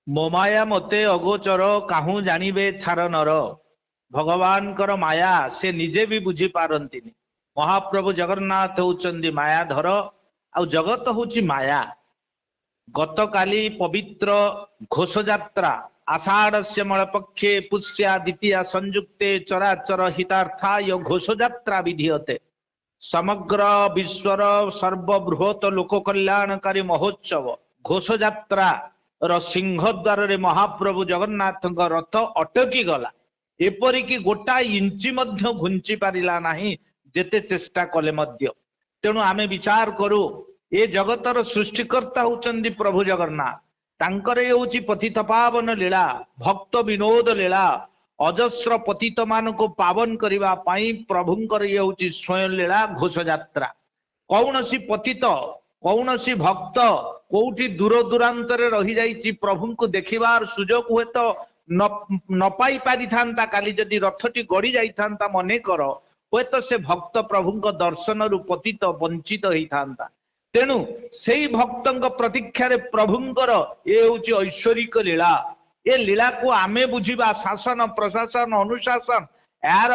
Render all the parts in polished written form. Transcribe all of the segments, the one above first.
ମୋ ମାୟା ମତେ ଅଗୋଚର କାହୁ ଜାଣିବେ ଛାର ନର। ଭଗବାନଙ୍କର ମାୟା ସେ ନିଜେ ବି ବୁଝି ପାରନ୍ତିନି। ମହାପ୍ରଭୁ ଜଗନ୍ନାଥ ହଉଛନ୍ତି ମାୟାଧର ଆଉ ଜଗତ ହଉଛି ମାୟା। ଗତକାଲି ପବିତ୍ର ଘୋଷଯାତ୍ରା ଆଷାଢ଼ସ୍ୟ ମଳପକ୍ଷେ ପୁଷ୍ୟା ଦ୍ୱିତୀୟା ସଂଯୁକ୍ତେ ଚରାଚର ହିତାର୍ଥାୟ ଘୋଷଯାତ୍ରା ବିଧୀୟତେ। ସମଗ୍ର ବିଶ୍ୱର ସର୍ବବୃହତ ଲୋକ କଲ୍ୟାଣକାରୀ ମହୋତ୍ସବ ଘୋଷଯାତ୍ରା ର ସିଂହଦ୍ୱାରରେ ମହାପ୍ରଭୁ ଜଗନ୍ନାଥଙ୍କ ରଥ ଅଟକି ଗଲା। ଏପରିକି ଗୋଟାଏ ଇଞ୍ଚି ମଧ୍ୟ ଘୁଞ୍ଚି ପାରିଲା ନାହିଁ ଯେତେ ଚେଷ୍ଟା କଲେ ମଧ୍ୟ। ତେଣୁ ଆମେ ବିଚାର କରୁ ଏ ଜଗତର ସୃଷ୍ଟିକର୍ତ୍ତା ହଉଛନ୍ତି ପ୍ରଭୁ ଜଗନ୍ନାଥ। ତାଙ୍କର ଏ ହଉଛି ପତିତ ପାବନ ଲୀଳା, ଭକ୍ତ ବିନୋଦ ଲୀଳା। ଅଜସ୍ର ପତିତ ମାନଙ୍କୁ ପାବନ କରିବା ପାଇଁ ପ୍ରଭୁଙ୍କର ଇଏ ହଉଛି ସ୍ୱୟଂ ଲୀଳା ଘୋଷଯାତ୍ରା। କୌଣସି ପତିତ କୌଣସି ଭକ୍ତ କୋଉଠି ଦୂର ଦୂରାନ୍ତରେ ରହିଯାଇଛି ପ୍ରଭୁଙ୍କୁ ଦେଖିବାର ସୁଯୋଗ ହୁଏତ ନ ପାଇ ପାରିଥାନ୍ତା। କାଲି ଯଦି ରଥଟି ଗଡି ଯାଇଥାନ୍ତା ମନେକର, ହୁଏତ ସେ ଭକ୍ତ ପ୍ରଭୁଙ୍କ ଦର୍ଶନରୁ ପତିତ ବଞ୍ଚିତ ହେଇଥାନ୍ତା। ତେଣୁ ସେଇ ଭକ୍ତଙ୍କ ପ୍ରତୀକ୍ଷାରେ ପ୍ରଭୁଙ୍କର ଏ ହଉଛି ଐଶ୍ୱରିକ ଲୀଳା। ଏ ଲୀଳାକୁ ଆମେ ବୁଝିବା, ଶାସନ ପ୍ରଶାସନ ଅନୁଶାସନ ଏହାର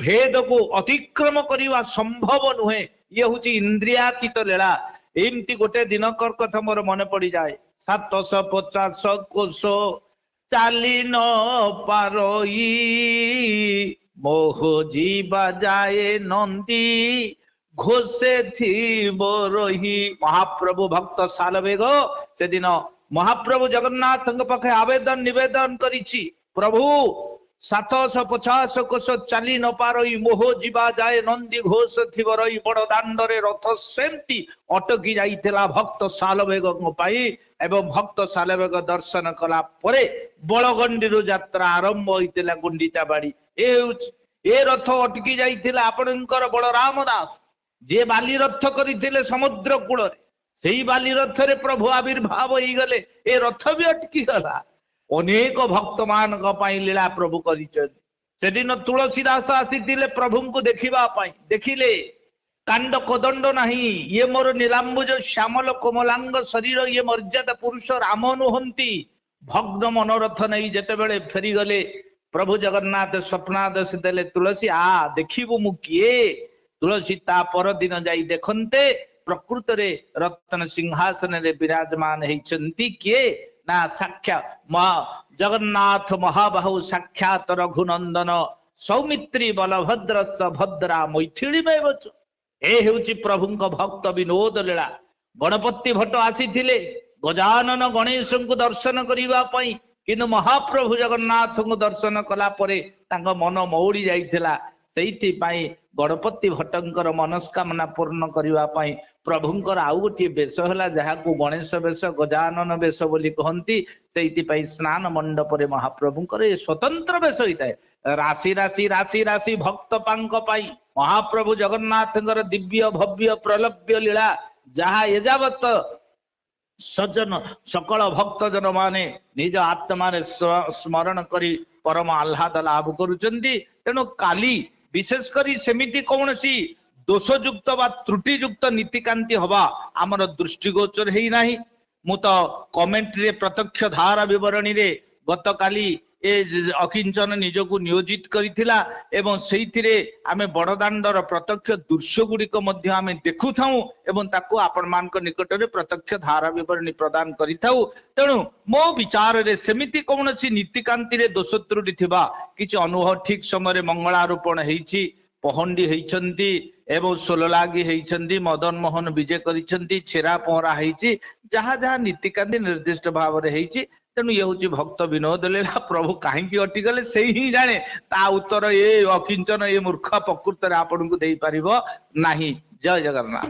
ଭେଦକୁ ଅତିକ୍ରମ କରିବା ସମ୍ଭବ ନୁହେଁ। ଇଏ ହଉଛି ଇନ୍ଦ୍ରିୟାତୀତ ଲୀଳା। ଏମିତି ଗୋଟେ ଦିନକର କଥା ମୋର ମନେ ପଡିଯାଏ। 750 କୋଶ ଚାଲି ନ ପାରଇ ମୋହ ଯିବା ଯାଏ ନନ୍ଦୀ ଘୋଷେ ଥିବ ରହି। ମହାପ୍ରଭୁ ଭକ୍ତ ସାଲବେଗ ସେଦିନ ମହାପ୍ରଭୁ ଜଗନ୍ନାଥଙ୍କ ପାଖେ ଆବେଦନ ନିବେଦନ କରିଛି, ପ୍ରଭୁ 750 କୋଶ ଚାଲି ନ ପାରଇ ମୋହ ଯିବା ଯାଏ ନନ୍ଦୀ ଘୋଷ ଥିବ ରହି। ବଡ ଦାଣ୍ଡରେ ରଥ ସେମିତି ଅଟକି ଯାଇଥିଲା ଭକ୍ତ ସାଲବେଗଙ୍କ ପାଇଁ। ଏବଂ ଭକ୍ତ ସାଲବେଗ ଦର୍ଶନ କଲା ପରେ ବଳଗଣ୍ଡିରୁ ଯାତ୍ରା ଆରମ୍ଭ ହୋଇଥିଲା ଗୁଣ୍ଡିଚା ବାଡି। ଏ ରଥ ଅଟକି ଯାଇଥିଲା ଆପଣଙ୍କର ବଳରାମ ଦାସ, ଯିଏ ବାଲି ରଥ କରିଥିଲେ ସମୁଦ୍ର କୂଳରେ। ସେଇ ବାଲି ରଥରେ ପ୍ରଭୁ ଆବିର୍ଭାବ ହେଇଗଲେ, ଏ ରଥ ବି ଅଟକି ଗଲା। ଅନେକ ଭକ୍ତ ମାନଙ୍କ ପାଇଁ ଲୀଳା ପ୍ରଭୁ କରିଛନ୍ତି। ସେଦିନ ତୁଳସୀ ଦାସ ଆସିଥିଲେ ପ୍ରଭୁଙ୍କୁ ଦେଖିବା ପାଇଁ। ଦେଖିଲେ କାଣ୍ଡ କୋଦଣ୍ଡ ନାହିଁ, ଇଏ ମୋର ନୀଳାମ୍ବୁଜ ଶ୍ୟାମଳ କୋମଲାଙ୍ଗ ଶରୀର, ଇଏ ମର୍ଯ୍ୟାଦା ପୁରୁଷ ରାମ ନୁହନ୍ତି। ଭଗ୍ନ ମନୋରଥ ନେଇ ଯେତେବେଳେ ଫେରିଗଲେ ପ୍ରଭୁ ଜଗନ୍ନାଥ ସ୍ୱପ୍ନାଦେଶ ଦେଲେ, ତୁଳସୀ ଆ ଦେଖିବୁ ମୁଁ କିଏ। ତୁଳସୀ ତା ପରଦିନ ଯାଇ ଦେଖନ୍ତେ ପ୍ରକୃତରେ ରତ୍ନ ସିଂହାସନରେ ବିରାଜମାନ ହେଇଛନ୍ତି କିଏ ନା ସାକ୍ଷାତ ଜଗନ୍ନାଥ ମହାବାହୁ ସାକ୍ଷାତ ରଘୁନନ୍ଦନ ସୌମିତ୍ରୀ ବଲଭଦ୍ର ଭଦ୍ରା ମୈଥିଳୀ ମେବଚ। ଏ ହେଉଛି ପ୍ରଭୁଙ୍କ ଭକ୍ତ ବିନୋଦ ଲୀଳା। ଗଣପତି ଭଟ୍ଟ ଆସିଥିଲେ ଗଜାନନ ଗଣେଶଙ୍କୁ ଦର୍ଶନ କରିବା ପାଇଁ, କିନ୍ତୁ ମହାପ୍ରଭୁ ଜଗନ୍ନାଥଙ୍କୁ ଦର୍ଶନ କଲା ପରେ ତାଙ୍କ ମନ ମଉଳି ଯାଇଥିଲା। ସେଇଥିପାଇଁ ଗଣପତି ଭଟ୍ଟଙ୍କର ମନସ୍କାମନା ପୂର୍ଣ୍ଣ କରିବା ପାଇଁ ପ୍ରଭୁଙ୍କର ଆଉ ଗୋଟିଏ ବେଶ ହେଲା, ଯାହାକୁ ଗଣେଶ ବେଶ ଗଜାନନ ବେଶ ବୋଲି କହନ୍ତି। ସେଇଥିପାଇଁ ସ୍ନାନ ମଣ୍ଡପରେ ମହାପ୍ରଭୁଙ୍କର ଏ ସ୍ୱତନ୍ତ୍ର ବେଶ ହେଇଥାଏ। ରାଶି ରାଶି ରାଶି ରାଶି ଭକ୍ତ ପାଙ୍କ ପାଇଁ ମହାପ୍ରଭୁ ଜଗନ୍ନାଥଙ୍କର ଦିବ୍ୟ ଭବ୍ୟ ପ୍ରଲଭ୍ୟ ଲୀଳା, ଯାହା ଏଯାବତ ସଜ୍ଜନ ସକଳ ଭକ୍ତଜନ ମାନେ ନିଜ ଆତ୍ମାରେ ସ୍ମରଣ କରି ପରମ ଆହ୍ଲାଦ ଲାଭ କରୁଛନ୍ତି। ତେଣୁ କାଲି ବିଶେଷ କରି ସେମିତି କୌଣସି ଦୋଷଯୁକ୍ତ ବା ତ୍ରୁଟିଯୁକ୍ତ ନୀତିକାନ୍ତି ହବା ଆମର ଦୃଷ୍ଟିଗୋଚର ହେଇନାହିଁ। ମୁଁ ତ କମେଣ୍ଟରେ ପ୍ରତ୍ୟକ୍ଷ ଧାରା ବିବରଣୀରେ ଗତକାଲି ଏ ଅକିଞ୍ଚନ ନିଜକୁ ନିୟୋଜିତ କରିଥିଲା ଏବଂ ସେଇଥିରେ ଆମେ ବଡ଼ଦାଣ୍ଡର ପ୍ରତ୍ୟକ୍ଷ ଦୃଶ୍ୟ ଗୁଡ଼ିକ ମଧ୍ୟ ଆମେ ଦେଖୁଥାଉ ଏବଂ ତାକୁ ଆପଣମାନଙ୍କ ନିକଟରେ ପ୍ରତ୍ୟକ୍ଷ ଧାରା ବିବରଣୀ ପ୍ରଦାନ କରିଥାଉ। ତେଣୁ ମୋ ବିଚାରରେ ସେମିତି କୌଣସି ନୀତିକାନ୍ତିରେ ଦୋଷ ତ୍ରୁଟି ଥିବା କିଛି ଅନୁଭବ ଠିକ ସମୟରେ ମଙ୍ଗଳାରୋପଣ ହେଇଛି, ପହଣ୍ଡି ହେଇଛନ୍ତି ଏବଂ ସୋଲଲାଗି ହେଇଛନ୍ତି, ମଦନ ମୋହନ ବିଜେ କରିଛନ୍ତି, ଛେରା ପହଁରା ହେଇଛି, ଯାହା ଯାହା ନୀତିକାନ୍ତି ନିର୍ଦ୍ଦିଷ୍ଟ ଭାବରେ ହେଇଛି। ତେଣୁ ଇଏ ହଉଛି ଭକ୍ତ ବିନୋଦ ଲୀଳା। ପ୍ରଭୁ କାହିଁକି ଅଟିଗଲେ ସେଇ ହିଁ ଜାଣେ। ତା ଉତ୍ତର ଏ ଅକିଞ୍ଚନ ଏ ମୂର୍ଖ ପ୍ରକୃତରେ ଆପଣଙ୍କୁ ଦେଇପାରିବ ନାହିଁ। ଜୟ ଜଗନ୍ନାଥ।